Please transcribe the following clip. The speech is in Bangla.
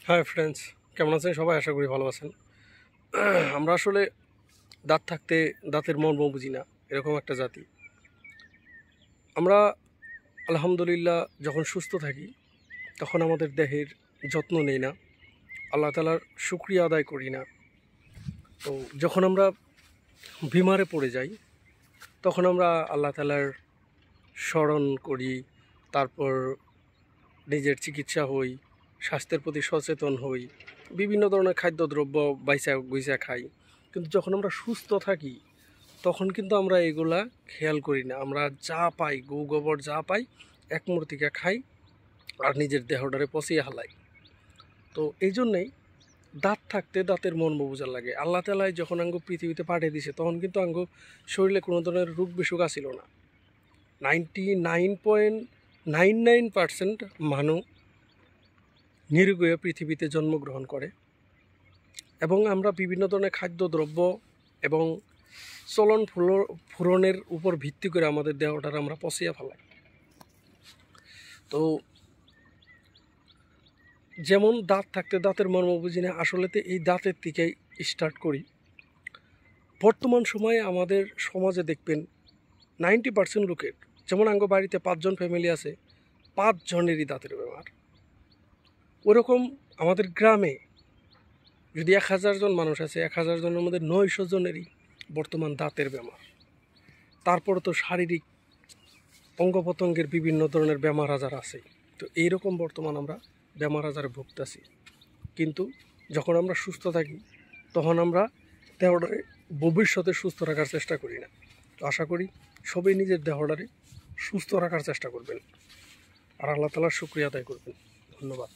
হাই ফ্রেন্ডস, কেমন আছেন সবাই? আশা করি ভালো আছেন। আমরা আসলে দাঁত থাকতে দাঁতের মর্ম বুঝি না, এরকম একটা জাতি। আমরা আলহামদুলিল্লাহ যখন সুস্থ থাকি তখন আমাদের দেহের যত্ন নেই না, আল্লাহ তাআলার শুকরিয়া আদায় করি না। তো যখন আমরা বিমারে পড়ে যাই তখন আমরা আল্লাহ তাআলার স্মরণ করি, তারপর নিজের চিকিৎসা হই, স্বাস্থ্যের প্রতি সচেতন হই, বিভিন্ন ধরনের খাদ্যদ্রব্য বাইসা গুইসা খাই। কিন্তু যখন আমরা সুস্থ থাকি তখন কিন্তু আমরা এগুলা খেয়াল করি না। আমরা যা পাই, গু গোবর যা পাই এক মূর্তিকা খাই আর নিজের দেহটারে পচিয়ে হালাই। তো এই জন্যেই দাঁত থাকতে দাঁতের মর্ম বোঝার লাগে। আল্লাহ তাআলাই যখন আঙ্গ পৃথিবীতে পাঠিয়ে দিছে তখন কিন্তু আঙ্গ শরীরে কোনো ধরনের রোগ বিসুখ আসিল না। 99.99% মানুষ নিরোগী হয়ে পৃথিবীতে জন্মগ্রহণ করে এবং আমরা বিভিন্ন ধরনের খাদ্যদ্রব্য এবং চলন ফুরনের উপর ভিত্তি করে আমাদের দেহটার আমরা পচিয়ে ফেলাই। তো যেমন দাঁত থাকতে দাঁতের মর্ম বুঝি না, আসলেতে এই দাঁতের থেকেই স্টার্ট করি। বর্তমান সময়ে আমাদের সমাজে দেখবেন 90% লোকের, যেমন আঙ্গ বাড়িতে 5 জন ফ্যামিলি আছে, 5 জনেরই দাঁতের বেমার। ওরকম আমাদের গ্রামে যদি 1000 জন মানুষ আছে, 1000 জনের মধ্যে 900 জনেরই বর্তমান দাঁতের বেমার। তারপর তো শারীরিক অঙ্গ প্রত্যঙ্গের বিভিন্ন ধরনের বেমার আজার আছে। তো এইরকম বর্তমান আমরা বেমার আজারে ভুগতেছি। কিন্তু যখন আমরা সুস্থ থাকি তখন আমরা দেহটারে ভবিষ্যতে সুস্থ রাখার চেষ্টা করি না। তো আশা করি সবাই নিজের দেহটারে সুস্থ রাখার চেষ্টা করবেন আর আল্লাহ তাআলার শুকরিয়া আদায় করবেন। ধন্যবাদ।